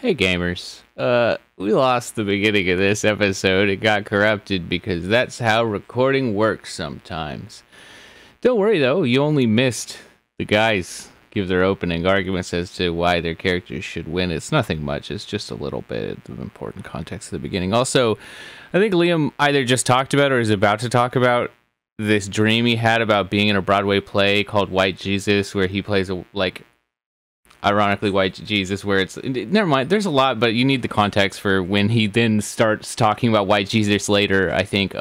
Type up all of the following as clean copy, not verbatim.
Hey gamers, we lost the beginning of this episode. It got corrupted because that's how recording works sometimes. Don't worry though, you only missed the guys give their opening arguments as to why their characters should win. It's nothing much, it's just a little bit of important context at the beginning. Also, I think Liam either just talked about or is about to talk about this dream he had about being in a Broadway play called White Jesus, where he plays a, ironically White Jesus, where it's, never mind, there's a lot, but you need the context for when he then starts talking about White Jesus later. I think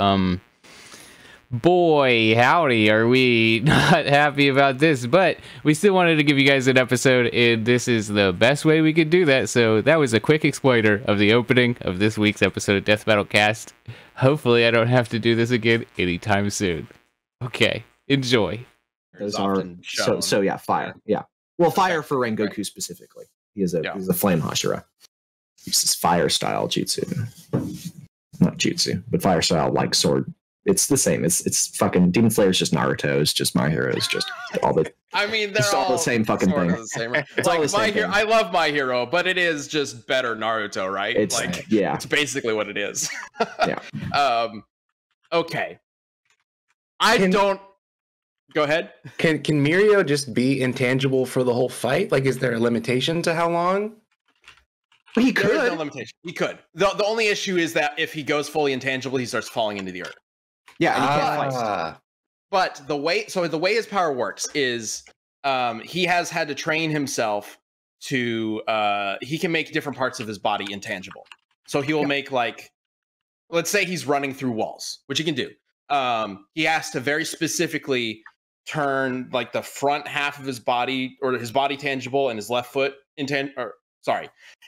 boy howdy, are we not happy about this, but we still wanted to give you guys an episode, and this is the best way we could do that. So that was a quick explainer of the opening of this week's episode of Death Battle Cast. Hopefully I don't have to do this again anytime soon. Okay, enjoy. Those are so yeah, fire. Yeah. Well, fire for Rengoku specifically. He's a flame Hashira. Uses fire style jutsu. Not jutsu, but fire style like sword. It's the same. It's fucking Demon Slayer's just Naruto. It's just My Hero. It's just all the. I mean, they're all the same fucking thing. The same. It's like My Hero. I love My Hero, but it is just better Naruto, right? It's like it's basically what it is. Yeah. Okay. Don't. Go ahead. Can Mirio just be intangible for the whole fight? Like, is there a limitation to how long? He could. There is no limitation. He could. The only issue is that if he goes fully intangible, he starts falling into the earth. Yeah, and he can't fight. But the way his power works is he has had to train himself to he can make different parts of his body intangible. So he will make, like, let's say he's running through walls, which he can do. He has to very specifically turn like the front half of his body, or his body tangible, and his left foot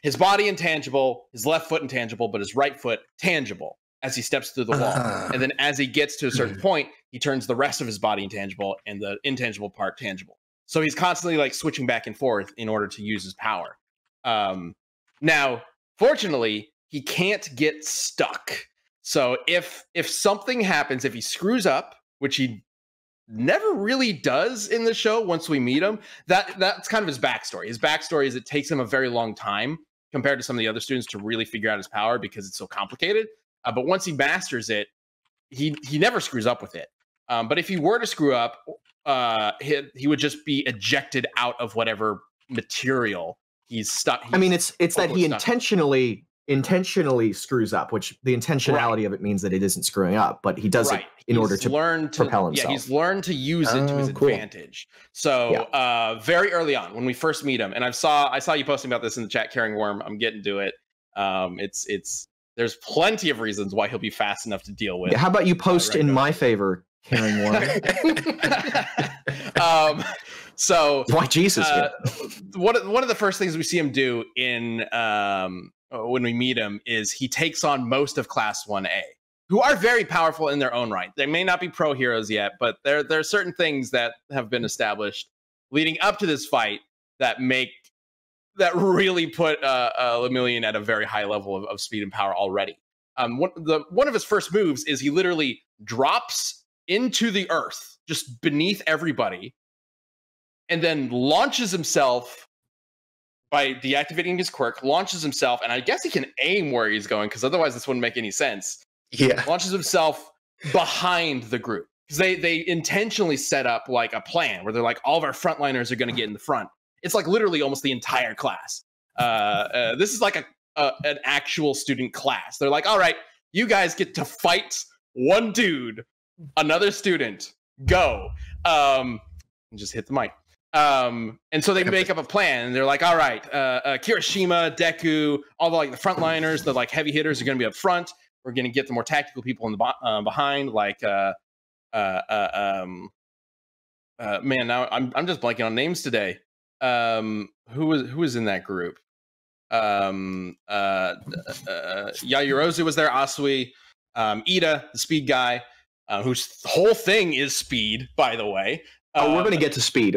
his body intangible, his left foot intangible, but his right foot tangible as he steps through the wall. And then as he gets to a certain point, he turns the rest of his body intangible and the intangible part tangible. So he's constantly like switching back and forth in order to use his power. Now, fortunately, he can't get stuck. So if something happens, if he screws up, which he never really does in the show once we meet him, that's kind of his backstory. His backstory is it takes him a very long time compared to some of the other students to really figure out his power because it's so complicated. But once he masters it, he never screws up with it. But if he were to screw up, he would just be ejected out of whatever material he's stuck. I mean, it's that he intentionally screws up, which the intentionality of it means that it isn't screwing up, but he does it in order to propel himself. Yeah, he's learned to use it to his advantage. So very early on, when we first meet him, and I saw you posting about this in the chat, Carrying Worm. I'm getting to it. There's plenty of reasons why he'll be fast enough to deal with. Yeah, how about you post in my favor, Carrying Worm? So why Jesus? One of the first things we see him do in when we meet him is he takes on most of Class 1A, who are very powerful in their own right. They may not be pro heroes yet, but there are certain things that have been established leading up to this fight that really put Lemillion at a very high level of speed and power already. One of his first moves is he literally drops into the earth, just beneath everybody, and then launches himself by deactivating his quirk, launches himself, and I guess he can aim where he's going, because otherwise this wouldn't make any sense. Yeah. Launches himself behind the group. Because they intentionally set up like a plan where they're like, all of our frontliners are going to get in the front. It's like literally almost the entire class. This is like an actual student class. They're like, all right, you guys get to fight one dude, another student, go. And just hit the mic. And so they make up a plan, and they're like, all right, Kirishima, Deku, all the frontliners, the like heavy hitters are going to be up front. We're going to get the more tactical people in the behind, like man, now I'm just blanking on names today. Who was in that group? Yaoyorozu was there, Asui, Ida, the speed guy, whose whole thing is speed, by the way. We're gonna get to speed.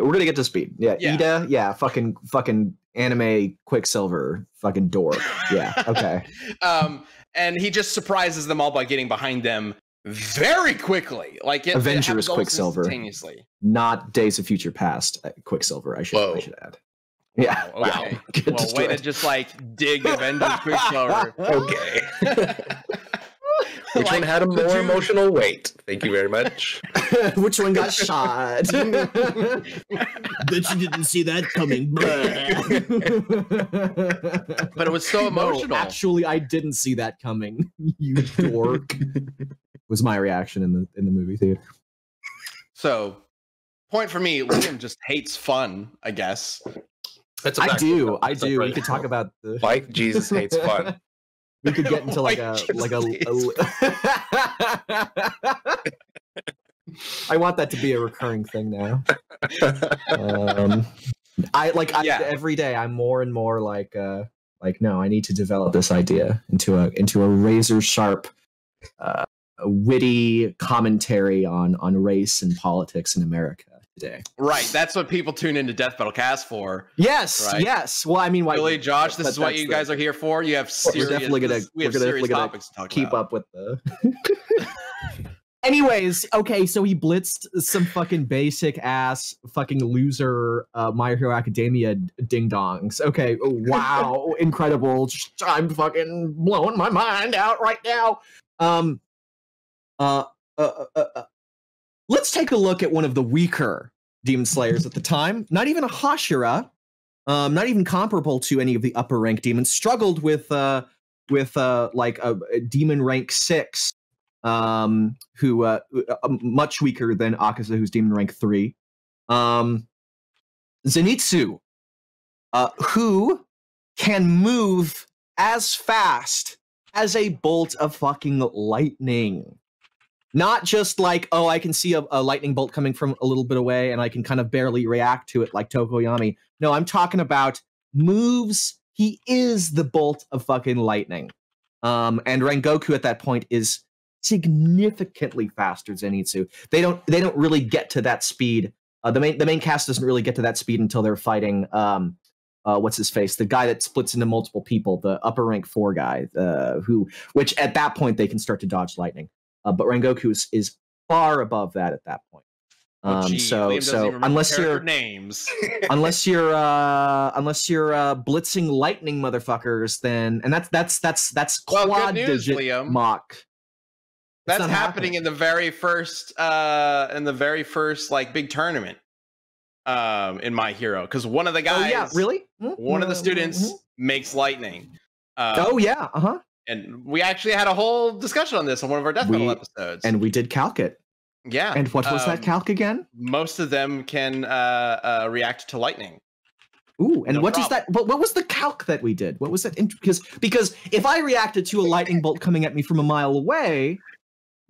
Yeah, Ida. Yeah, fucking anime Quicksilver. Fucking dork. Yeah. Okay. And he just surprises them all by getting behind them very quickly. Like Avengers Quicksilver, instantaneously. not Days of Future Past Quicksilver. I should add. Yeah. Wow. Okay. Well, way to just like dig Avengers Quicksilver. Okay. Which one had a more emotional weight? Thank you very much. Which one got shot? Bet you didn't see that coming. But it was so emotional. No, actually, I didn't see that coming. You dork. Was my reaction in the movie theater. So, point for me, Liam just hates fun, I guess. I do. We could talk about the like Jesus hates fun. We could get into I want that to be a recurring thing now. Every day I'm more and more like no, I need to develop this idea into a razor sharp, witty commentary on race and politics in America today. Right, that's what people tune into Death Battle Cast for. Yes, right? Yes. Well, I mean, Billy, Josh, this is what you guys are here for. You have serious. We're definitely gonna keep up with the. Anyways, okay, so he blitzed some fucking basic ass fucking loser My Hero Academia ding dongs. Okay, wow, incredible. I'm fucking blowing my mind out right now. Let's take a look at one of the weaker Demon Slayers at the time. Not even a Hashira, not even comparable to any of the upper rank demons. Struggled with like a demon rank 6, who much weaker than Akaza, who's demon rank 3. Zenitsu, who can move as fast as a bolt of fucking lightning. Not just like, oh, I can see a lightning bolt coming from a little bit away and I can kind of barely react to it like Tokoyami. No, I'm talking about moves. He is the bolt of fucking lightning. And Rengoku at that point is significantly faster than Zenitsu. They don't really get to that speed. The main cast doesn't really get to that speed until they're fighting what's his face? The guy that splits into multiple people, the upper rank 4 guy, which at that point they can start to dodge lightning. But Rengoku is far above that at that point. So unless you're names, unless you're blitzing lightning motherfuckers, then and that's quad digit mock. That's happening in the very first like big tournament in My Hero, because one of the guys, one of the students makes lightning. And we actually had a whole discussion on this on one of our Death Battle episodes. And we did calc it. Yeah. And what was that calc again? Most of them can react to lightning. Ooh, and what was the calc that we did? What was that? Because if I reacted to a lightning bolt coming at me from a mile away,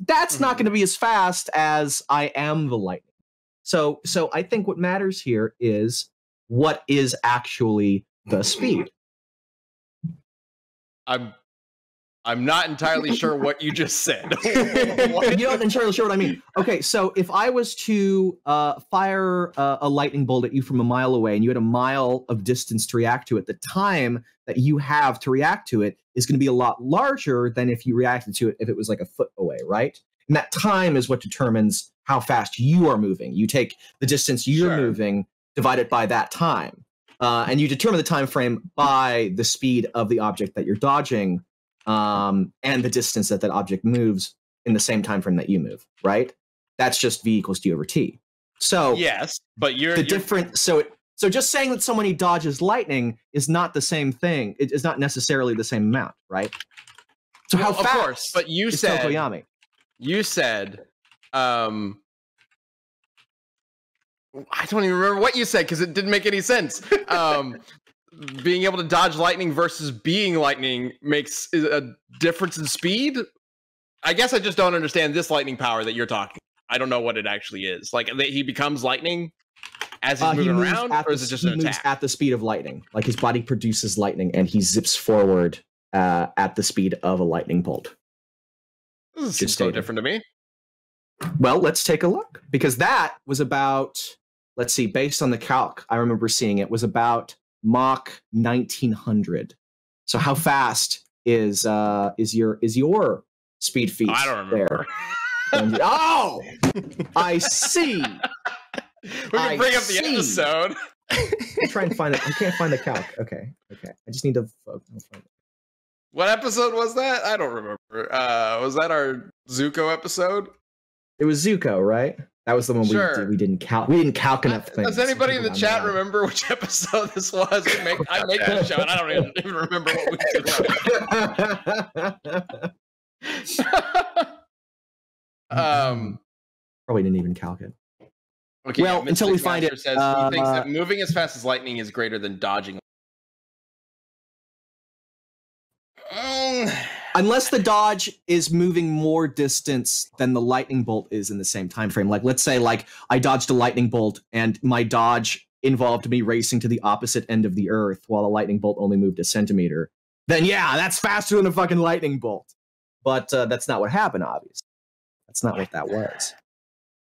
that's not going to be as fast as I am the lightning. So I think what matters here is what is actually the speed. I'm not entirely sure what you just said. You're not entirely sure what I mean. Okay, so if I was to fire a lightning bolt at you from a mile away and you had a mile of distance to react to it, the time that you have to react to it is going to be a lot larger than if you reacted to it if it was like a foot away, right? And that time is what determines how fast you are moving. You take the distance you're moving, divide it by that time. And you determine the time frame by the speed of the object that you're dodging. And the distance that object moves in the same time frame that you move, right? That's just V equals D over T. So yes, but so just saying that somebody dodges lightning is not the same thing. It is not necessarily the same amount, right? So how fast? Of course, but you said Tokoyami? You said, I don't even remember what you said because it didn't make any sense. Being able to dodge lightning versus being lightning makes a difference in speed. I guess I just don't understand this lightning power that you're talking. I don't know what it actually is. Like he becomes lightning as he's moving around, or is it just an attack? He moves at the speed of lightning. Like his body produces lightning, and he zips forward at the speed of a lightning bolt. This seems so different to me. Well, let's take a look, because that was about. Let's see. Based on the calc, I remember seeing it was about Mach 1900. So how fast is your speed feat? I don't remember. Oh, I see. We can bring up the episode. try and find it. I can't find the calc. Okay. I just need to. What episode was that? I don't remember. Was that our Zuko episode? It was Zuko, right? That was the one we didn't calc. We didn't calc enough things. Does anybody in the chat remember which episode this was? I make that show, and I don't even remember what we did. Probably didn't even calc it. Okay, well, until we find it. Says he thinks that moving as fast as lightning is greater than dodging. Unless the dodge is moving more distance than the lightning bolt is in the same time frame. Like, let's say, like, I dodged a lightning bolt and my dodge involved me racing to the opposite end of the earth while the lightning bolt only moved a centimeter. Then, yeah, that's faster than a fucking lightning bolt. But that's not what happened, obviously. That's not what that was.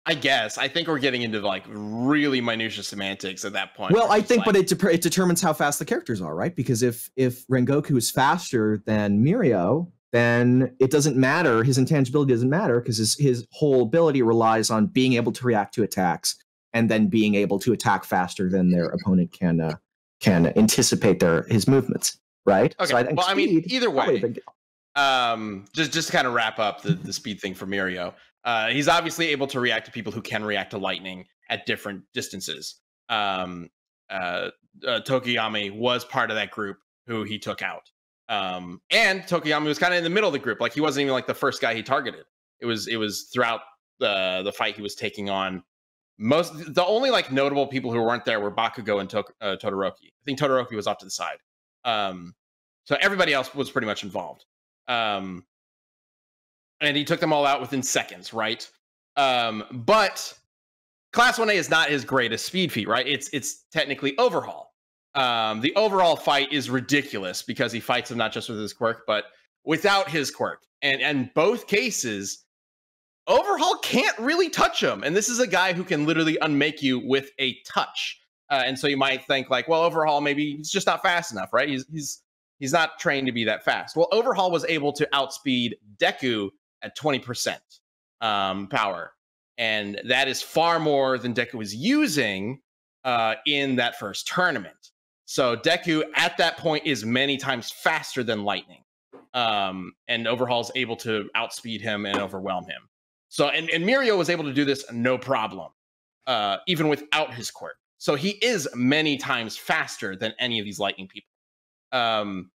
I guess. I think we're getting into, like, really minutiae semantics at that point. Well, I think, but it determins how fast the characters are, right? Because if Rengoku is faster than Mirio, then it doesn't matter. His intangibility doesn't matter because his whole ability relies on being able to react to attacks and then being able to attack faster than their opponent can anticipate his movements, right? Okay. So I think either way, just to kind of wrap up the speed thing for Mirio, he's obviously able to react to people who can react to lightning at different distances. Tokiyami was part of that group who he took out. And Tokiyami was kind of in the middle of the group. Like, he wasn't even like the first guy he targeted. It was throughout the fight he was taking on. The only like notable people who weren't there were Bakugo and Todoroki. I think Todoroki was off to the side. So everybody else was pretty much involved. And he took them all out within seconds, right? But Class 1A is not his greatest speed feat, right? It's technically Overhaul. The overall fight is ridiculous because he fights him not just with his quirk, but without his quirk. And both cases, Overhaul can't really touch him. And this is a guy who can literally unmake you with a touch. And so you might think like, well, Overhaul, maybe he's just not fast enough, right? He's not trained to be that fast. Well, Overhaul was able to outspeed Deku at 20% power. And that is far more than Deku was using in that first tournament. So Deku at that point is many times faster than lightning. And Overhaul's able to outspeed him and overwhelm him. So, and Mirio was able to do this no problem, even without his quirk. So he is many times faster than any of these lightning people. And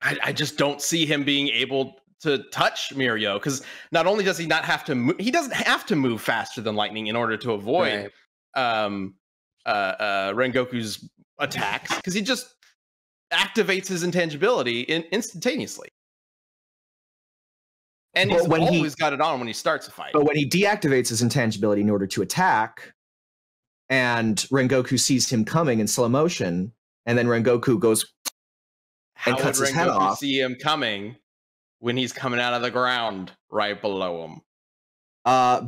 I just don't see him being able to touch Mirio, because not only does he not have to move, he doesn't have to move faster than lightning in order to avoid Rengoku's attacks, because he just activates his intangibility instantaneously. And he's always got it on when he starts a fight. But when he deactivates his intangibility in order to attack, and Rengoku sees him coming in slow motion, and then Rengoku goes and cuts his head off. How would Rengoku see him coming when he's coming out of the ground right below him?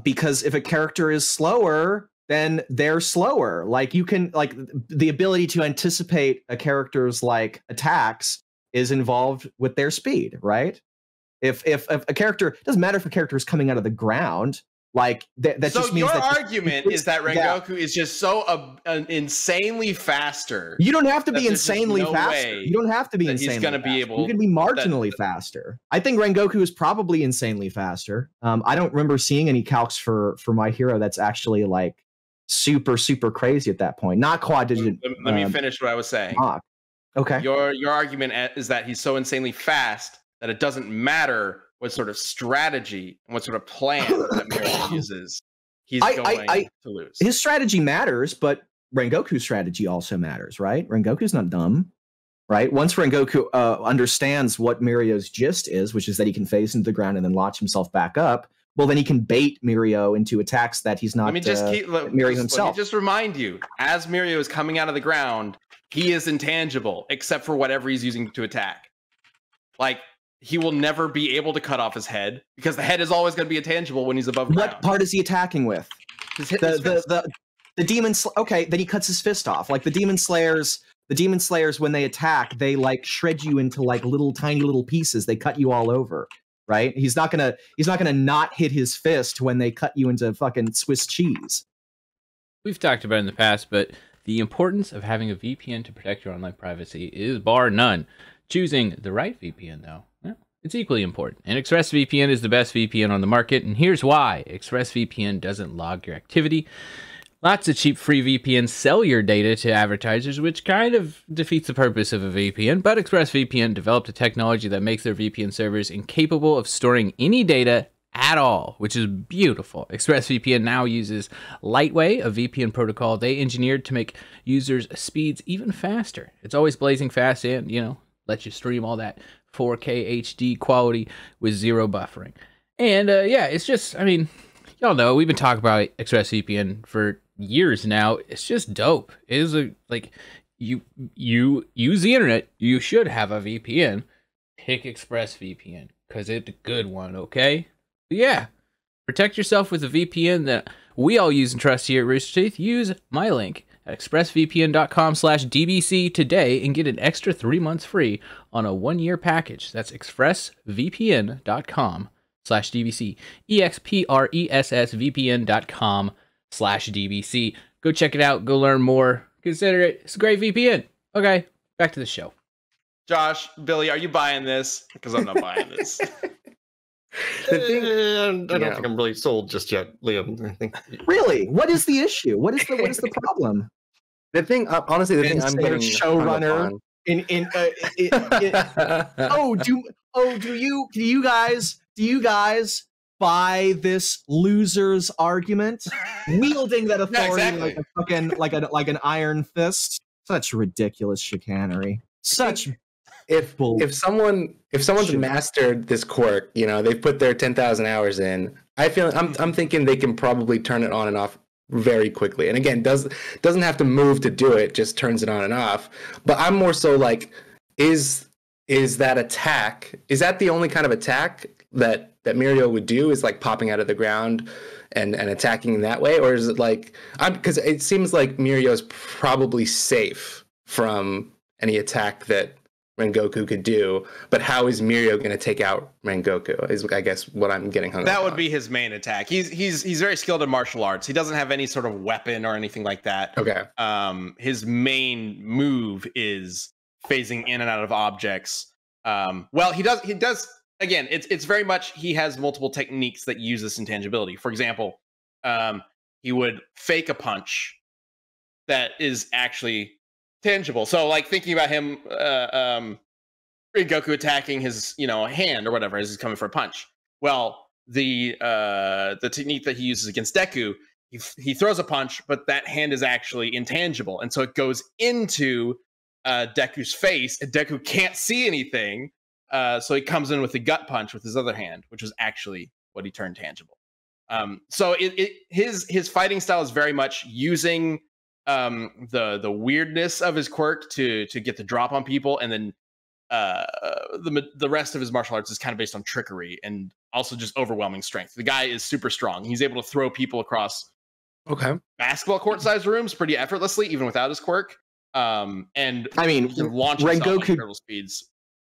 Because if a character is slower, then they're slower. Like, you can, like, the ability to anticipate a character's like attacks is involved with their speed, right? If a character, it doesn't matter if a character is coming out of the ground, like that just means that your argument is that Rengoku is just so insanely faster. You don't have to be insanely faster. You don't have to be insanely. He's going to be able. You can be marginally faster. I think Rengoku is probably insanely faster. I don't remember seeing any calcs for My Hero that's actually like super crazy at that point. Not quad digit. Let me finish what I was saying. Okay. Your argument is that he's so insanely fast that it doesn't matter what sort of strategy and what sort of plan that Mirio uses. He's going to lose. His strategy matters, but Rengoku's strategy also matters, right? Rengoku's not dumb, right? Once Rengoku understands what Mirio's gist is, which is that he can phase into the ground and then launch himself back up, well, then he can bait Mirio into attacks that he's not Mirio himself. Let me just remind you, as Mirio is coming out of the ground, he is intangible, except for whatever he's using to attack. Like, he will never be able to cut off his head because the head is always going to be intangible when he's above ground. What part is he attacking with? The demon. Okay, then he cuts his fist off. Like the demon slayers, when they attack, they like shred you into like tiny little pieces. They cut you all over, right? He's not gonna not hit his fist when they cut you into fucking Swiss cheese. We've talked about it in the past, but the importance of having a VPN to protect your online privacy is bar none. Choosing the right VPN, though, well, it's equally important. And ExpressVPN is the best VPN on the market, and here's why. ExpressVPN doesn't log your activity. Lots of cheap free VPNs sell your data to advertisers, which kind of defeats the purpose of a VPN, but ExpressVPN developed a technology that makes their VPN servers incapable of storing any data at all, which is beautiful. ExpressVPN now uses Lightway, a VPN protocol they engineered to make users' speeds even faster. It's always blazing fast and, lets you stream all that 4K HD quality with zero buffering. And it's just, y'all know, we've been talking about ExpressVPN for years now. It's just dope. It is you use the internet, you should have a VPN. Pick ExpressVPN because it's a good one, okay? But yeah, protect yourself with a VPN that we all use and trust here at Rooster Teeth. Use my link at expressvpn.com/dbc today and get an extra 3 months free on a 1-year package. That's expressvpn.com/dbc. expressvpn.com/dbc. Go check it out. Go learn more. Consider it. It's a great VPN. Okay, back to the show. Josh, Billy, are you buying this? Because I'm not buying this. I don't think I'm really sold just yet, Liam. I think. Really? What is the issue? What is the problem? The thing, honestly, the thing I'm getting showrunner do you guys buy this loser's argument, wielding that authority like an iron fist? Such ridiculous chicanery. Such. If someone's mastered this quirk, they've put their 10,000 hours in. I'm thinking they can probably turn it on and off very quickly. And again, doesn't have to move to do it, just turns it on and off. But I'm more so like, is that attack? Is that the only kind of attack that Mirio would do? Is like popping out of the ground and attacking in that way, or is it like because it seems like Mirio's probably safe from any attack that Rengoku could do, but how is Mirio going to take out Rengoku is, I guess, what I'm getting hung up on. That would be his main attack. He's very skilled in martial arts. He doesn't have any sort of weapon or anything like that. Okay. His main move is phasing in and out of objects. He does again, it's very much, he has multiple techniques that use this intangibility. For example, he would fake a punch that is actually tangible. So like thinking about him, Rengoku attacking his, hand or whatever as he's coming for a punch. Well, the technique that he uses against Deku, he throws a punch, but that hand is actually intangible, and so it goes into Deku's face, and Deku can't see anything. So he comes in with a gut punch with his other hand, which was actually what he turned tangible. So his fighting style is very much using the weirdness of his quirk to get the drop on people, and then the rest of his martial arts is kind of based on trickery and also just overwhelming strength. The guy is super strong. He's able to throw people across basketball court sized rooms pretty effortlessly, even without his quirk. And launch Rengoku incredible speeds.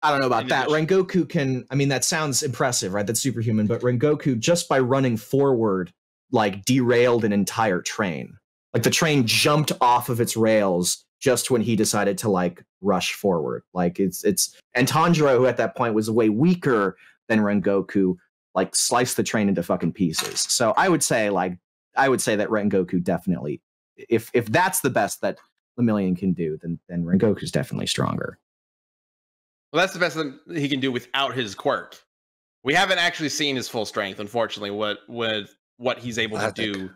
I don't know about that. Rengoku can, that sounds impressive, right? That's superhuman, but Rengoku, just by running forward, like derailed an entire train. Like the train jumped off of its rails just when he decided to like rush forward. Like and Tanjiro, who at that point was way weaker than Rengoku, like sliced the train into fucking pieces. So I would say that Rengoku definitely, if that's the best that Lemillion can do, then Rengoku's definitely stronger. Well, that's the best that he can do without his quirk. We haven't actually seen his full strength, unfortunately, what he's able to do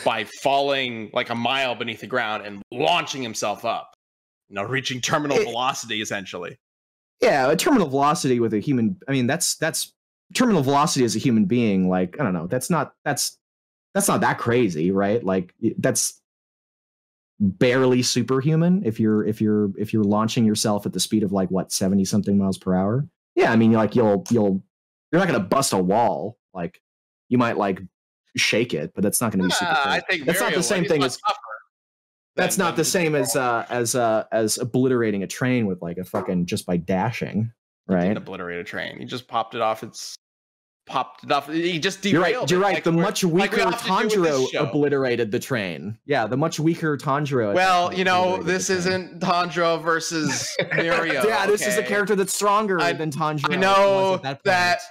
by falling like a mile beneath the ground and launching himself up, reaching terminal velocity, essentially. Yeah, a terminal velocity with a human. That's terminal velocity as a human being. Like, I don't know. That's not that crazy, right? Like, that's barely superhuman if you're launching yourself at the speed of like 70 something miles per hour. Yeah, you're not gonna bust a wall. Like, you might like shake it, but that's not gonna be super crazy. I think that's not the same thing as that's not the same as obliterating a train with like a fucking just by dashing, right? Obliterate a train. He just popped it off its popped it off. He just derailed. You're right. Like, the much weaker Tanjiro show. obliterated the train. Yeah, the much weaker Tanjiro. Well, you know, this isn't Tanjiro versus Mirio. Yeah, this is a character that's stronger than Tanjiro. I know that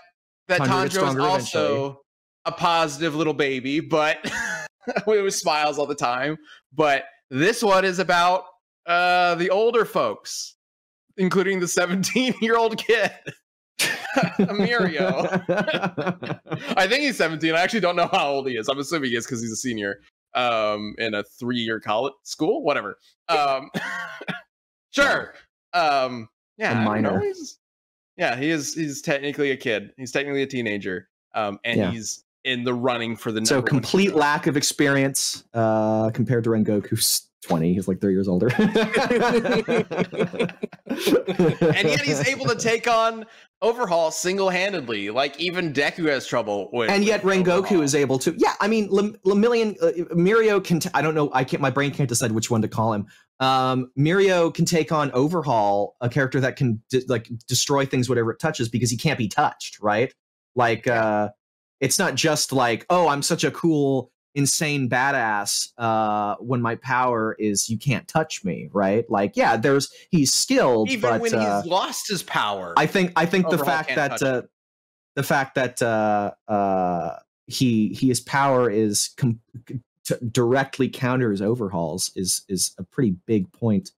Tanjiro is also a positive little baby, but with smiles all the time. But this one is about the older folks, including the 17-year-old kid. Mirio. I think he's 17. I actually don't know how old he is. I'm assuming he is because he's a senior in a 3-year college school, whatever. Sure. Yeah, a minor. He's technically a kid. He's technically a teenager. And he's in the running for the so complete lack of experience compared to Rengoku's 20. He's like 3 years older. And yet he's able to take on Overhaul single-handedly. Like even Deku has trouble with. And yet Rengoku Overhaul. is able to. Yeah, I mean, Mirio can. I don't know. My brain can't decide which one to call him. Mirio can take on Overhaul, a character that can destroy things whatever it touches because he can't be touched, right? Like it's not just like, oh, I'm such a cool, insane badass when my power is you can't touch me, right? Like, yeah, he's skilled, even but when he's lost his power. I think the fact that his power is directly counters Overhaul's is a pretty big point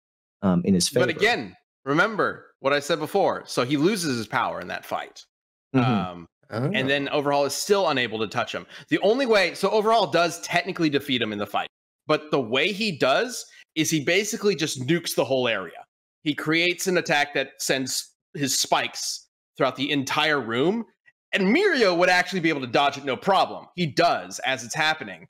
in his favor. But again, remember what I said before. So he loses his power in that fight. Mm-hmm. And then Overhaul is still unable to touch him. The only way, so Overhaul does technically defeat him in the fight, but the way he does is he basically just nukes the whole area. He creates an attack that sends his spikes throughout the entire room, and Mirio would actually be able to dodge it no problem. He does as it's happening.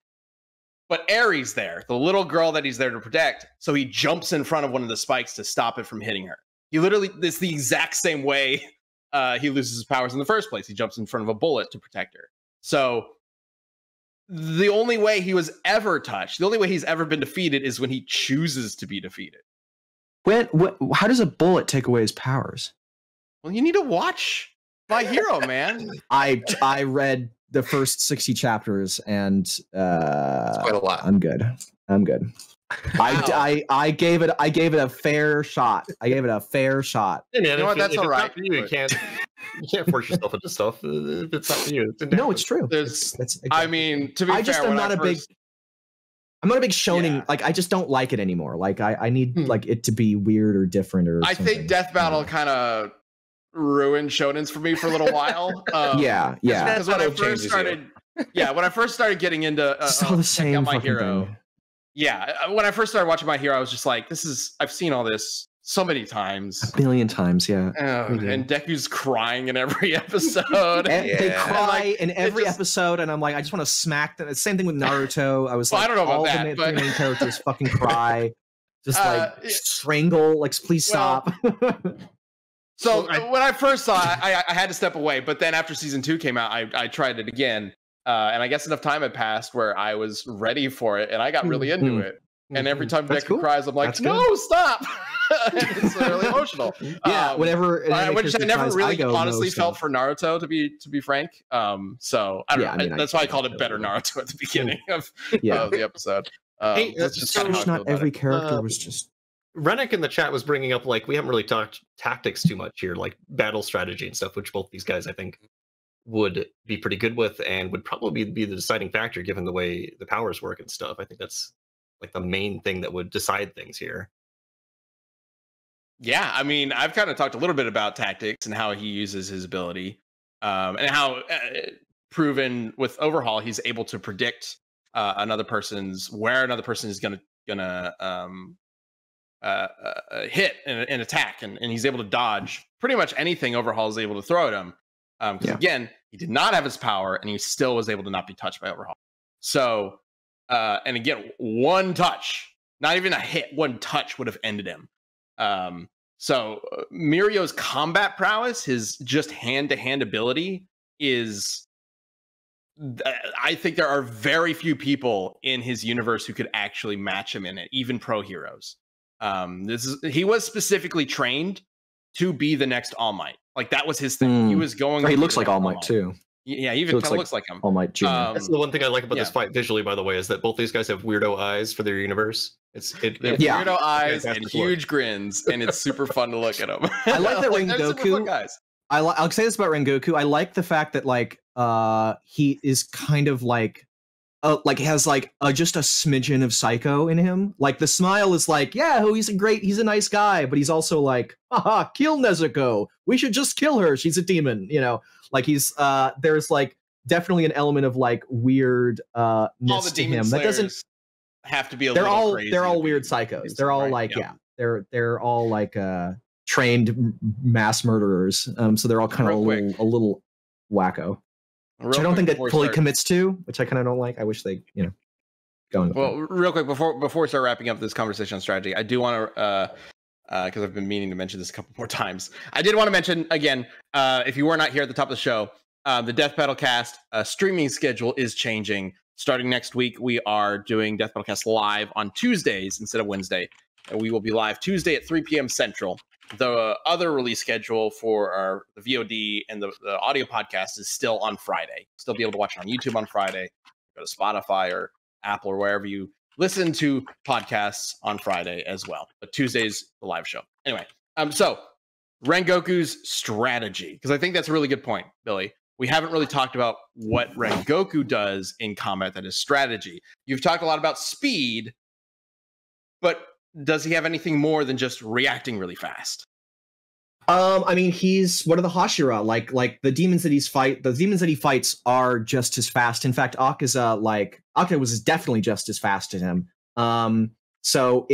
But Aries there, the little girl that he's there to protect, so he jumps in front of one of the spikes to stop it from hitting her. He literally, it's the exact same way he loses his powers in the first place. He jumps in front of a bullet to protect her. So the only way he was ever touched, the only way he's ever been defeated is when he chooses to be defeated. How does a bullet take away his powers? Well, you need to watch My Hero, man. I read the first 60 chapters and it's quite a lot. I'm good. I gave it a fair shot. Yeah, man, you know what? That's all right. You can't force yourself into stuff if it's not for you. No, it's true. I mean, to be fair, I'm not a big shonen. Yeah. Like I just don't like it anymore. Like I need like it to be weird or different or. I think Death Battle kind of ruined shonens for me for a little while. Yeah. Because when I first started, when I first started getting into all the same My Hero. Thing. Yeah, when I first started watching My Hero, I was just like, I've seen all this so many times. A billion times, yeah. And Deku's crying in every episode. They cry in every episode, and I'm like, I just want to smack them. Same thing with Naruto. I was like, I don't know about all that, the three main characters fucking cry. Just like strangle, like please stop. So when I first saw it, I had to step away. But then after season 2 came out, I tried it again. And I guess enough time had passed where I was ready for it, and I got really into it. And every time Deku cries, I'm like, "No, stop!" It's really emotional. Yeah, whatever. Which I never really honestly felt for Naruto, to be frank. So I don't know. That's why I called it better Naruto at the beginning of the episode. Hey, that's just not every character was just. Rennick in the chat was bringing up like we haven't really talked tactics too much here, like battle strategy and stuff, which both these guys I think would be pretty good with and would probably be the deciding factor given the way the powers work and stuff. I think that's like the main thing that would decide things here. Yeah, I mean, I've kind of talked a little bit about tactics and how he uses his ability, and how proven with Overhaul he's able to predict where another person is gonna hit and attack, and he's able to dodge pretty much anything Overhaul is able to throw at him. Because again, he did not have his power, and he still was able to not be touched by Overhaul. So, and again, one touch, not even a hit, one touch would have ended him. So Mirio's combat prowess, his just hand-to-hand ability, is. I think there are very few people in his universe who could actually match him in it, even pro heroes. He was specifically trained to be the next All Might. Like that was his thing. He was going. He looks like All Might too. Yeah, he even kind of looks like him. All Might Jr. That's the one thing I like about this fight visually, by the way, is that both these guys have weirdo eyes for their universe. Weirdo eyes and huge grins, and it's super fun to look at them. I like that Rengoku. Guys. I'll say this about Rengoku. I like the fact that like he is kind of like has like just a smidgen of psycho in him. Like the smile is like, yeah, he's a nice guy, but he's also like, haha, kill Nezuko. We should just kill her. She's a demon, you know. Like he's there's like definitely an element of like weirdness to him. That doesn't have to be a they're little all crazy. They're all weird psychos. They're all like they're all like trained mass murderers. So they're all kind of a little wacko. Which I don't think it fully commits to, which I kind of don't like. I wish they, go into Well, real quick, before we start wrapping up this conversation on strategy, I do want to, because I've been meaning to mention this a couple more times. I did want to mention, again, if you were not here at the top of the show, the Death Battle Cast streaming schedule is changing. Starting next week, we are doing Death Battle Cast live on Tuesdays instead of Wednesday. And we will be live Tuesday at 3 p.m. Central. The other release schedule for the VOD and the audio podcast is still on Friday. Still be able to watch it on YouTube on Friday. Go to Spotify or Apple or wherever you listen to podcasts on Friday as well. But Tuesday's the live show. Anyway, so Rengoku's strategy, because I think that's a really good point, Billy. We haven't really talked about what Rengoku does in combat that is strategy. You've talked a lot about speed, but does he have anything more than just reacting really fast? I mean, he's one of the Hashira. Like the demons that he fights are just as fast. In fact, Akaza was definitely just as fast as him. So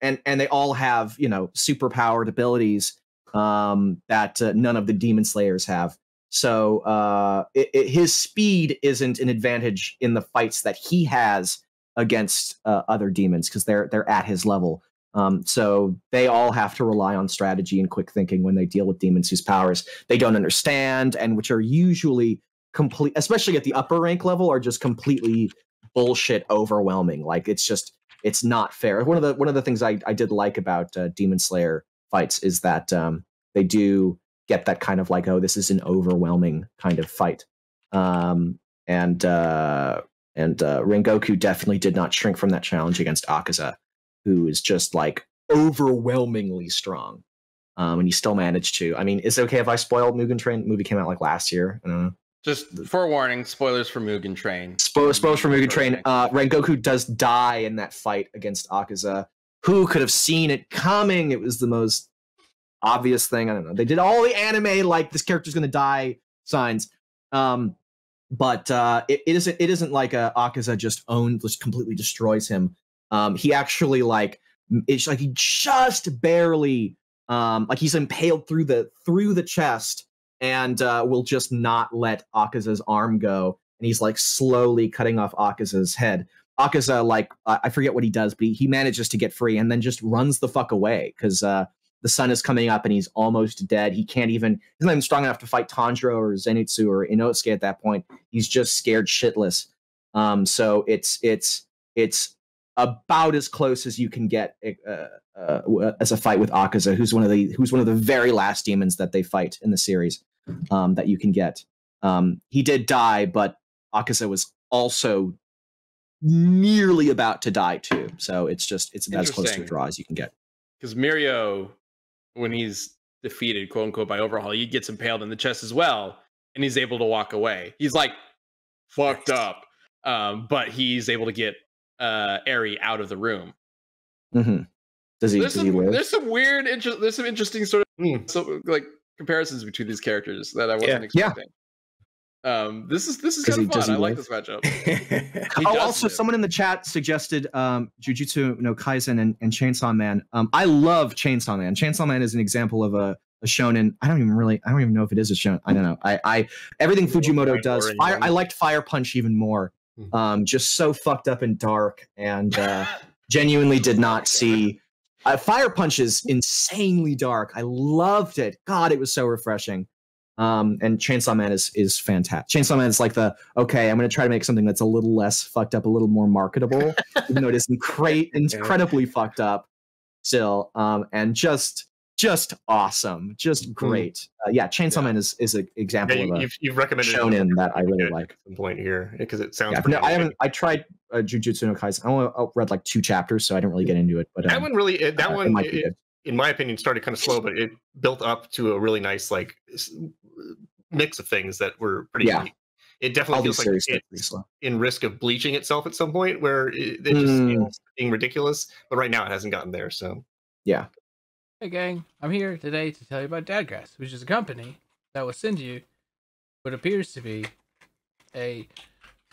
and they all have superpowered abilities that none of the demon slayers have. So his speed isn't an advantage in the fights that he has against other demons because they're at his level. So they all have to rely on strategy and quick thinking when they deal with demons whose powers they don't understand and which are usually complete, especially at the upper rank level, are just completely bullshit overwhelming. Like it's not fair. One of the things I did like about Demon Slayer fights is that they do get that kind of like, oh, this is an overwhelming kind of fight. And Rengoku definitely did not shrink from that challenge against Akaza, who is just like overwhelmingly strong. And he still managed to. I mean, is it okay if I spoiled Mugen Train? The movie came out like last year. I don't know. Just forewarning, spoilers for Mugen Train. Spoilers for Mugen Train. Rengoku does die in that fight against Akaza. Who could have seen it coming? It was the most obvious thing. I don't know. They did all the anime like this character's going to die signs. But it isn't like Akaza just completely destroys him. He actually it's like he just barely like he's impaled through the chest and will just not let Akaza's arm go, and he's like slowly cutting off Akaza's head. Akaza I forget what he does, but he manages to get free and then just runs the fuck away because the sun is coming up and he's almost dead. He's not even strong enough to fight Tanjiro or Zenitsu or Inosuke at that point. He's just scared shitless. So it's about as close as you can get as a fight with Akaza, who's one of the very last demons that they fight in the series that you can get. He did die, but Akaza was also nearly about to die too. So it's about as close to a draw as you can get. Because Mirio, when he's defeated, quote unquote, by Overhaul, he gets impaled in the chest as well, and he's able to walk away. He's like fucked up, but he's able to get Eri out of the room. Mm-hmm. Does he live? There's some weird, there's some interesting sort of comparisons between these characters that I wasn't expecting. This is kind of fun. I like this matchup. Also, someone in the chat suggested Jujutsu no Kaisen and Chainsaw Man. I love Chainsaw Man. Chainsaw Man is an example of a shonen. I don't even know if it is a shonen. I don't know. I everything Fujimoto does. I liked Fire Punch even more. Just so fucked up and dark, and genuinely did not see. Fire Punch is insanely dark. I loved it. God, it was so refreshing. And Chainsaw Man is fantastic. Chainsaw Man is like I'm going to try to make something that's a little less fucked up, a little more marketable, even though it is incredibly fucked up still. And just just awesome, just great. Yeah, Chainsaw Man is an example of a you've recommended shonen that I really like. At some point here, because it sounds. Yeah, no, I tried Jujutsu no Kaisen. I only read like 2 chapters, so I didn't really get into it. But that one really, in my opinion, started kind of slow, but it built up to a really nice like mix of things that were pretty unique. It definitely feels like it's in risk of bleaching itself at some point, where it just being ridiculous. But right now, it hasn't gotten there. So yeah. Hey gang, I'm here today to tell you about Dadgrass, which is a company that will send you what appears to be a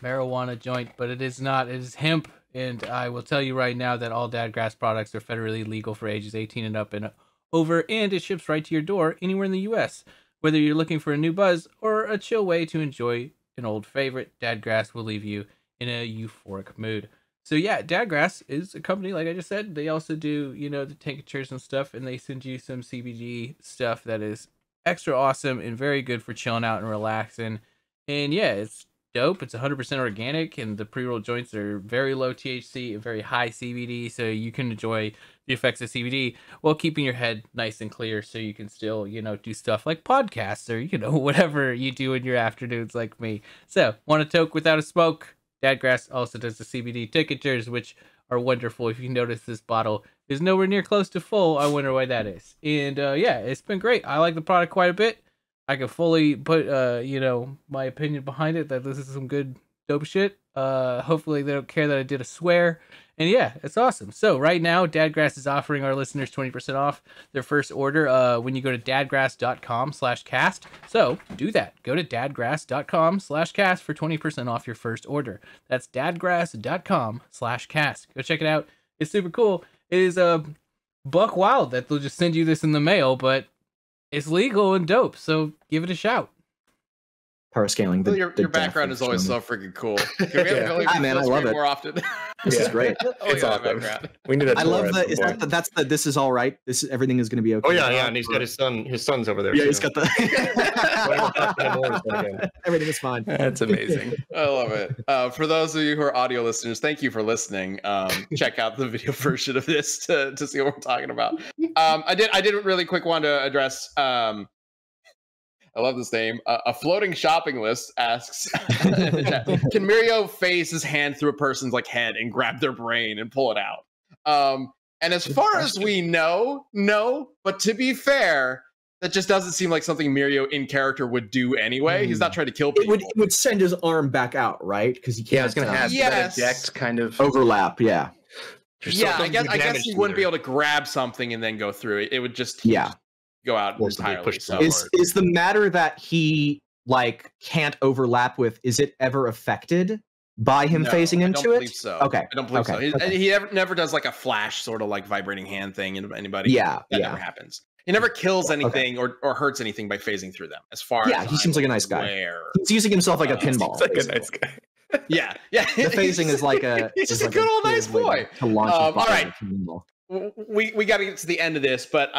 marijuana joint, but it is not. It is hemp, and I will tell you right now that all Dadgrass products are federally legal for ages 18 and up and over, and it ships right to your door anywhere in the U.S. Whether you're looking for a new buzz or a chill way to enjoy an old favorite, Dadgrass will leave you in a euphoric mood. So yeah, Dadgrass is a company, like I just said. They also do, the tinctures and stuff, and they send you some CBD stuff that is extra awesome and very good for chilling out and relaxing. And yeah, it's dope. It's 100% organic, and the pre-roll joints are very low THC and very high CBD, so you can enjoy the effects of CBD while keeping your head nice and clear, so you can still, do stuff like podcasts or, whatever you do in your afternoons like me. So, want a toke without a smoke? Dadgrass also does the CBD tinctures, which are wonderful. If you notice, this bottle is nowhere near close to full. I wonder why that is. And yeah, it's been great. I like the product quite a bit. I can fully put, my opinion behind it, that this is some good, dope shit. Hopefully they don't care that I did a swear. And yeah, it's awesome. So right now, Dadgrass is offering our listeners 20% off their first order when you go to dadgrass.com/cast. So do that. Go to dadgrass.com/cast for 20% off your first order. That's dadgrass.com/cast. Go check it out. It's super cool. It is buck wild that they'll just send you this in the mail, but it's legal and dope. So give it a shout. Power scaling. Your background is always so freaking cool. Can we have man, I love it more often? This is great. It's awesome. We need a I love the. Is that that's the? This is all right. Everything is going to be okay. Oh yeah, and he's got his son. His son's over there. Yeah, he's got the. Everything is fine. That's amazing. I love it. For those of you who are audio listeners, thank you for listening. Check out the video version of this to see what we're talking about. I did really quick want to address. I love this name. A floating shopping list asks, can Mirio phase his hand through a person's head and grab their brain and pull it out? And as far as we know, no. But to be fair, that just doesn't seem like something Mirio in character would do anyway. He's not trying to kill people. It would send his arm back out, right? Because he can't. Yeah, it's going to have that eject kind of overlap. Yeah. Yeah, I guess he wouldn't be able to grab something and then go through it. It would just go out entirely. Is the matter that he can't overlap with, is it ever affected by him phasing into it? I don't believe so. Okay. I don't believe so. He never does a flash sort of vibrating hand thing into anybody. Yeah. That never happens. He never kills anything or hurts anything by phasing through them. As far as he seems like a nice guy. He's using himself like a pinball. He's like a nice guy. Yeah. The phasing is he's just a good old nice boy. To launch all right. We got to get to the end of this, but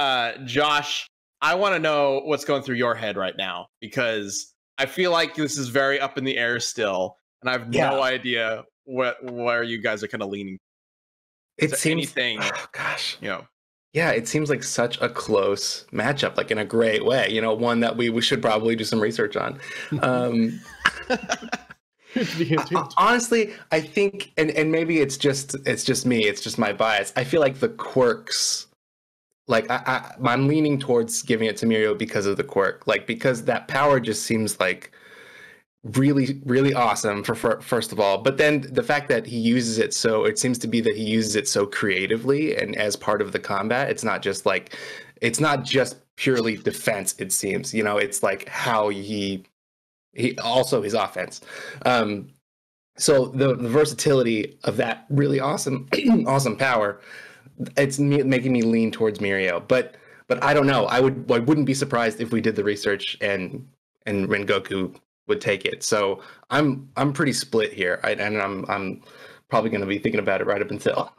Josh, I want to know what's going through your head right now, because I feel like this is very up in the air still, and I have no idea where you guys are kind of leaning. It seems anything. Oh gosh, yeah, it semes like such a close matchup, in a great way. One that we should probably do some research on. Honestly, I think, and maybe it's just me, it's just my bias. I feel like the quirks. I'm leaning towards giving it to Mirio because of the quirk, because that power just seems really, really awesome for first of all. But then the fact that he uses it it seems to be that he uses it so creatively and as part of the combat. It's not just purely defense. It seems, it's how he also his offense. So the versatility of that really awesome, awesome power. It's making me lean towards Mirio, but I don't know. I wouldn't be surprised if we did the research and Rengoku would take it. So I'm pretty split here, and I'm probably going to be thinking about it right up until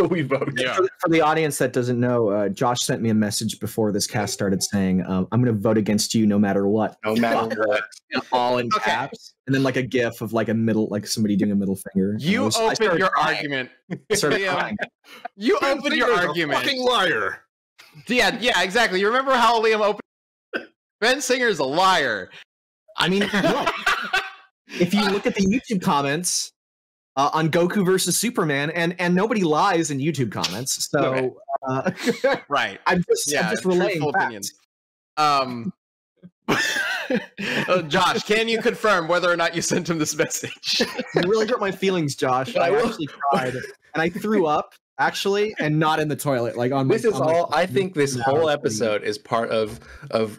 we vote. Yeah. For the audience that doesn't know, Josh sent me a message before this cast started saying, "I'm going to vote against you no matter what." No matter what, all in caps, and then a GIF of a middle, somebody doing a middle finger. You opened your argument. You opened your argument. Fucking liar. Yeah, exactly. You remember how Liam opened? Ben Singer's a liar. I mean, look, if you look at the YouTube comments on Goku versus Superman, and nobody lies in YouTube comments, so right. I'm just relaying opinions. Josh, can you confirm whether or not you sent him this message? You really hurt my feelings, Josh. I actually cried, and I threw up. Actually, and not in the toilet. Like on. I think this whole episode is part of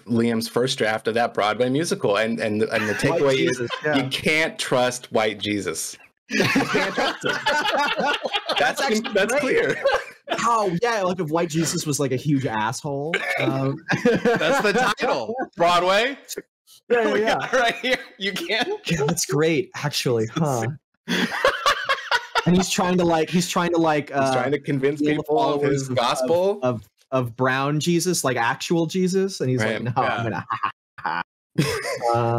Liam's first draft of that Broadway musical, and the takeaway is you can't trust White Jesus. You can't trust him. That's clear. Oh yeah, like if White Jesus was like a huge asshole. That's the title. Broadway. Yeah. Right here. You can't. Yeah, that's great. Actually, huh? And he's trying to convince people of his gospel of brown Jesus, like actual Jesus, and he's like, no, I'm gonna.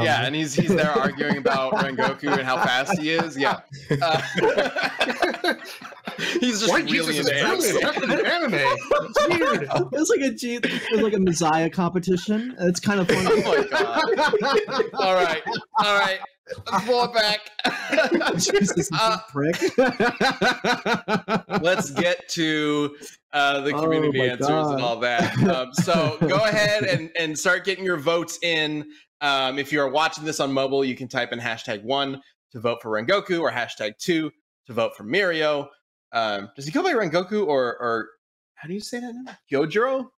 Yeah, and he's there arguing about Rengoku and how fast he is. Yeah, he's just White Jesus is anime. It's weird. It was like a Messiah competition. It's kind of funny. Oh my god! All right. Let's pull it back. Jesus, prick. Let's get to the community answers and all that. So go ahead and start getting your votes in. If you're watching this on mobile, you can type in #1 to vote for Rengoku or #2 to vote for Mirio. Does he go by Rengoku or how do you say that name? Gyojiro?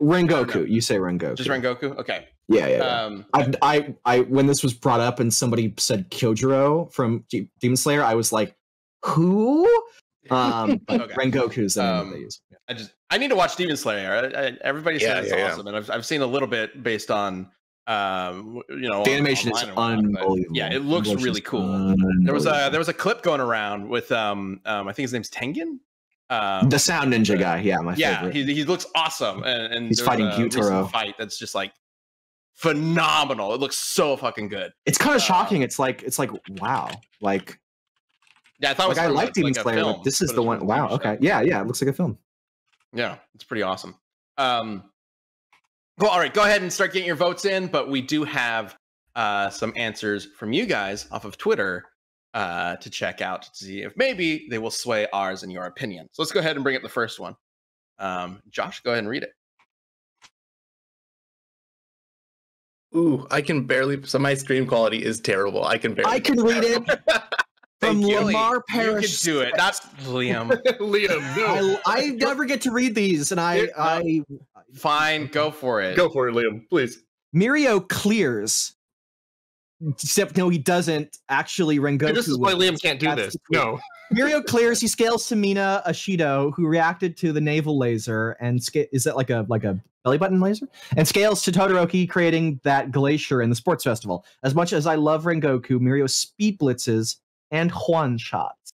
Rengoku. You say Rengoku. Just Rengoku? Okay. Yeah. I when this was brought up and somebody said Kyojiro from Demon Slayer, I was like, who? But Rengoku is the name that they use. I need to watch Demon Slayer. Everybody says it's awesome, and I've seen a little bit based on the animation is unbelievable. Yeah, it looks really cool. There was a clip going around with I think his name's Tengen. The Sound Ninja guy, my favorite. He looks awesome, and he's fighting Gyutaro. Fight that's just like phenomenal. It looks so fucking good. It's kind of shocking. It's like wow, like I thought I like Demon Slayer, but this is the one. Wow, okay, yeah, it looks like a film. Yeah, it's pretty awesome. Well, all right, go ahead and start getting your votes in, but we do have some answers from you guys off of Twitter to check out to see if maybe they will sway ours in your opinion. So let's go ahead and bring up the first one. Josh, go ahead and read it. Ooh, I can barely. So my stream quality is terrible. I can read it. From Lamar Parrish. You can do it. That's Liam. Liam, no. I never get to read these, and I fine, go for it. Go for it, Liam, please. Mirio clears. Except no, he doesn't. Actually, Rengoku. And this is why Liam can't do this. No. Mirio clears. He scales to Mina Ashido, who reacted to the naval laser, and is that like a belly button laser? And scales to Todoroki, creating that glacier in the sports festival. As much as I love Rengoku, Mirio speed blitzes and Juan shots.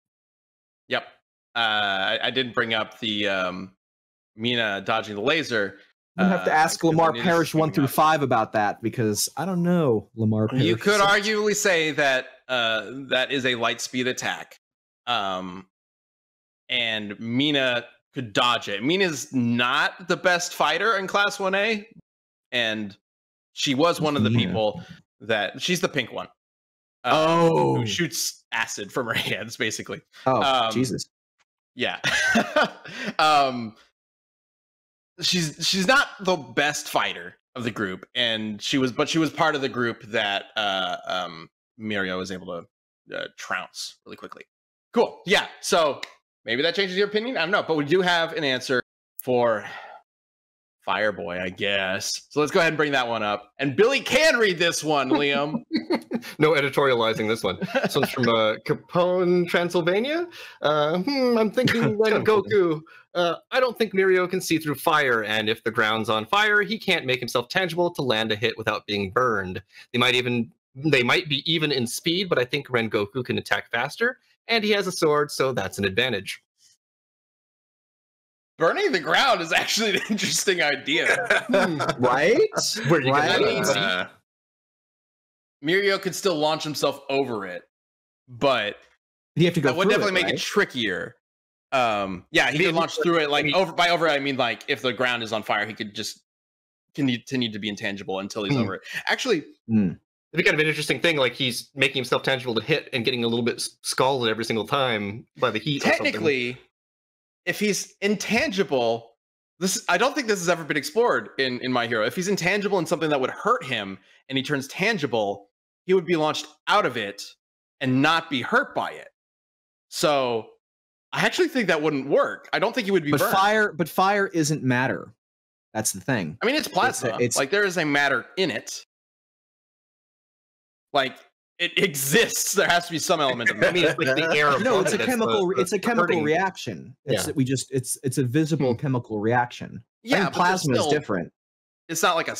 Yep. I didn't bring up the Mina dodging the laser. You have to ask Lamar Parrish 1 through 5 about that, because I don't know Lamar Parrish. You could arguably say that that is a light speed attack. And Mina could dodge it. Mina's not the best fighter in Class 1A, and she was one of the people that she's the pink one. Who shoots acid from her hands, basically. Oh, Jesus. Yeah. She's not the best fighter of the group, and she was part of the group that Mirio was able to trounce really quickly. Cool. Yeah. So maybe that changes your opinion. I don't know, but we do have an answer for Fireboy, I guess. So let's go ahead and bring that one up. And Billy can read this one, Liam. No editorializing this one. This one's from Capone, Transylvania. I'm thinking Rengoku. I don't think Mirio can see through fire, and if the ground's on fire, he can't make himself tangible to land a hit without being burned. They might be even in speed, but I think Rengoku can attack faster, and he has a sword, so that's an advantage. Burning the ground is actually an interesting idea. Right? Where you can Mirio could still launch himself over it, but you have to go that would definitely make it trickier. Yeah, he could launch through it. Like by over, I mean like if the ground is on fire, he could just continue to be intangible until he's over it. Actually, it'd be kind of an interesting thing. Like he's making himself tangible to hit and getting a little bit scalded every single time by the heat. Technically, if he's intangible, I don't think this has ever been explored in My Hero. If he's intangible in something that would hurt him and he turns tangible, he would be launched out of it and not be hurt by it. So I actually think that wouldn't work. I don't think he would be burned. But fire isn't matter. That's the thing. I mean, it's plasma. It's like there is a matter in it. Like it exists. There has to be some element of matter. I mean, it's like the air. No, it's a chemical. It's a chemical reaction. It's a visible chemical reaction. Yeah, plasma is different. It's not like a.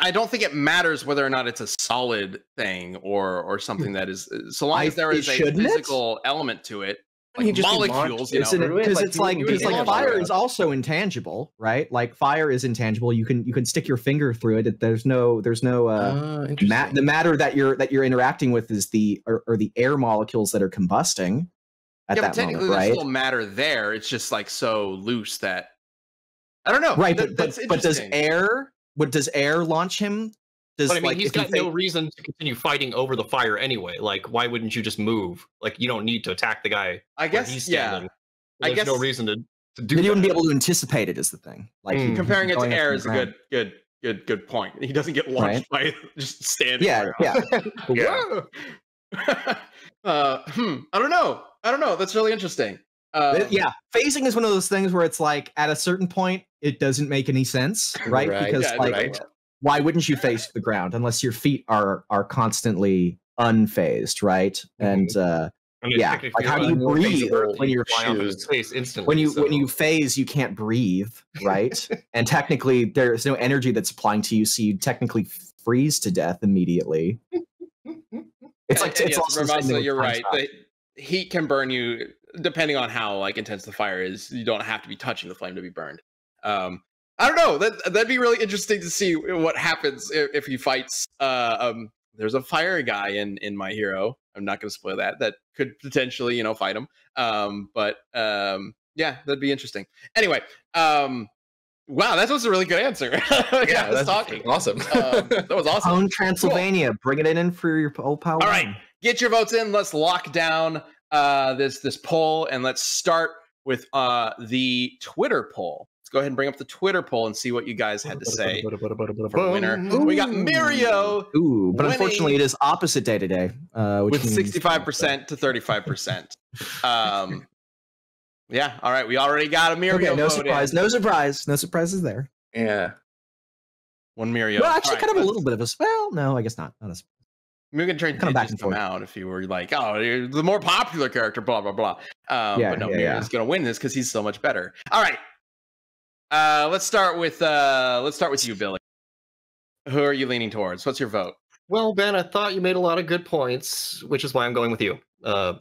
I don't think it matters whether or not it's a solid thing or something that is. So long as there is a physical element to it. Like molecules, because it's like fire is also intangible, right? Like fire is intangible. You can stick your finger through it. There's no the matter that you're interacting with is the air molecules that are combusting at that technically moment, right? There's still matter there. It's just like so loose that I don't know. Right, but does air launch him? But I mean, he's got no reason to continue fighting over the fire anyway. Like, why wouldn't you just move? Like, you don't need to attack the guy. I guess he's standing. I guess no reason to do. Then you wouldn't be able to anticipate it. Is the thing. Like comparing it to air is a good point. He doesn't get launched by just standing. Yeah. I don't know. That's really interesting. Phasing is one of those things where it's like at a certain point it doesn't make any sense, right? Because why wouldn't you face the ground unless your feet are constantly unfazed, right? And like how do you breathe when your shoes when you phase, you can't breathe, right? And technically there's no energy that's applying to you, so you technically freeze to death immediately. It's like you're right. The heat can burn you depending on how like intense the fire is. You don't have to be touching the flame to be burned. I don't know. That'd be really interesting to see what happens if he fights. There's a fire guy in My Hero. I'm not going to spoil that. That could potentially, fight him. Yeah, that'd be interesting. Anyway, wow, that was a really good answer. That's talking. Awesome. That was awesome. Home Transylvania, cool. Bringing it in for your old pal. All right, get your votes in. Let's lock down this poll, and let's start with the Twitter poll. Go ahead and bring up the Twitter poll and see what you guys had to say for winner. We got Mirio. But unfortunately, it is opposite day today, with 65% to 35%. Yeah. All right. We already got a Mirio. Okay, no surprise. No surprises there. Yeah. One Mirio. Well, actually, kind of a little bit of a spell. No, I guess not. Not a. We're gonna try to digest them out if you were like, oh, you're the more popular character, blah blah blah. But no, Mirio's gonna win this because he's so much better. All right. Let's start with you, Billy. Who are you leaning towards? What's your vote? Well, Ben, I thought you made a lot of good points, which is why I'm going with you. I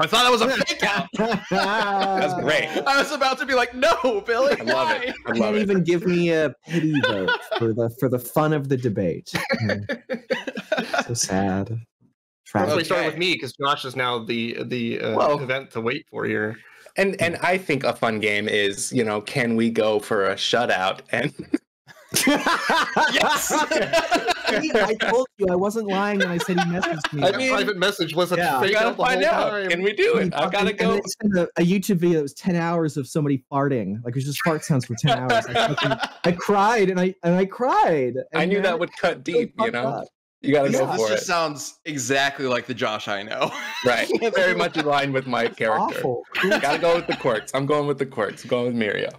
thought that was a fake out. That's great. I was about to be like, no, Billy. I love it. You can't even give me a pity vote for the fun of the debate. So sad. Probably start with me because Josh is now the event to wait for here. And I think a fun game is, can we go for a shutout? And yes, I told you I wasn't lying when I said he messaged me. I mean, private message was a fake out the whole time. Can we do it? I've got to go. A YouTube video that was 10 hours of somebody farting. Like it was just fart sounds for 10 hours. I cried and I cried. And I knew that would cut deep, You gotta go for it. This just sounds exactly like the Josh I know. Right. Very much in line with my character. Gotta go with the quirks. I'm going with the quirks. I'm going with Mirio.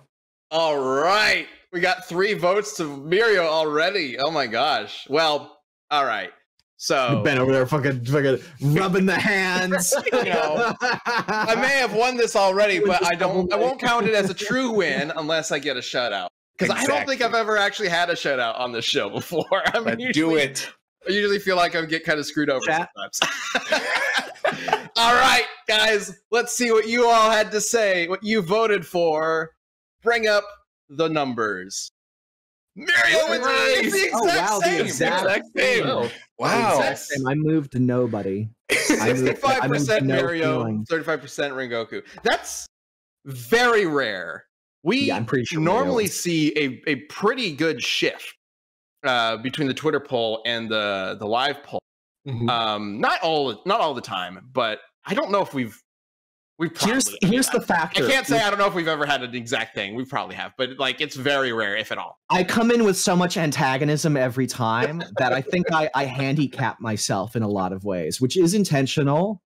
All right. We got 3 votes to Mirio already. Oh my gosh. Well, all right. So you've been over there fucking rubbing the hands. I may have won this already, but I won't count it as a true win unless I get a shutout. Because I don't think I've ever actually had a shutout on this show before. Do it. I usually feel like I get kind of screwed over sometimes. All right, guys, let's see what you all had to say, what you voted for. Bring up the numbers. Mirio, it's the exact same. The exact same. Wow. Exact same. I moved nobody. 65% Mirio, 35% Rengoku. That's very rare. We I'm pretty sure normally see a pretty good shift between the Twitter poll and the live poll. Mm-hmm. Not all the time, but I don't know if we've probably, here's the factor. I can't say I don't know if we've ever had an exact thing. We probably have, but like it's very rare, if at all. I come in with so much antagonism every time that I think I handicap myself in a lot of ways, which is intentional.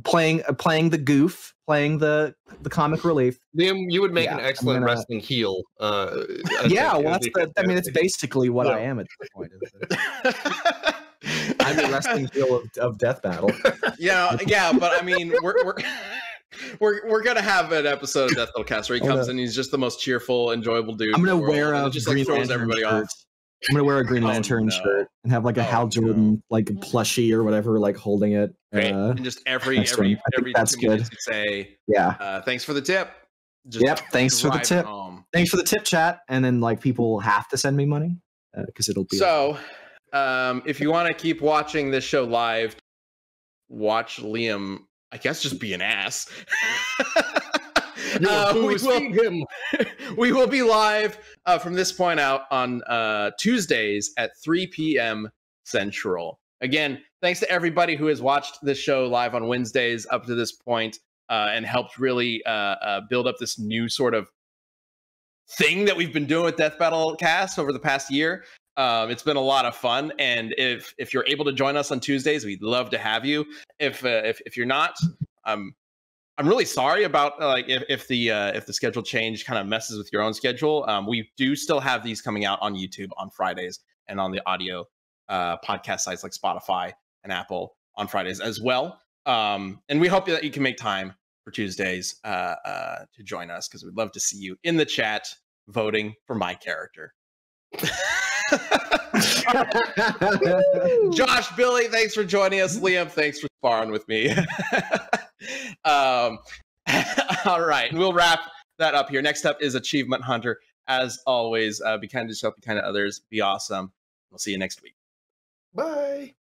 Playing the goof, playing the comic relief. Liam, you would make an excellent wrestling heel. It's basically what I am at this point. I'm the wrestling heel of Death Battle. Yeah, but I mean, we're gonna have an episode of Death Battle Cast where he comes in, he's just the most cheerful, enjoyable dude. I'm gonna wear a Green Lantern shirt. I'm gonna wear a Green Lantern shirt and have like a Hal Jordan like plushie or whatever, like holding it. And just every that's good. Say, thanks for the tip. Thanks for the tip. Thanks for the tip, chat. And then like people have to send me money because it'll be so. If you want to keep watching this show live, watch Liam, I guess, just be an ass. We will be live from this point out on Tuesdays at 3 p.m. Central. Again, thanks to everybody who has watched this show live on Wednesdays up to this point and helped really build up this new sort of thing that we've been doing with Death Battle Cast over the past year. It's been a lot of fun, and if you're able to join us on Tuesdays, we'd love to have you. If you're not, I'm really sorry about if the schedule change kind of messes with your own schedule. We do still have these coming out on YouTube on Fridays and on the audio podcast sites like Spotify and Apple on Fridays as well. And we hope that you can make time for Tuesdays to join us because we'd love to see you in the chat voting for my character. Josh, Billy, thanks for joining us. Liam, thanks for sparring with me. All right, we'll wrap that up here. Next up is Achievement Hunter. As always, be kind to yourself, be kind to others, be awesome. We'll see you next week. Bye.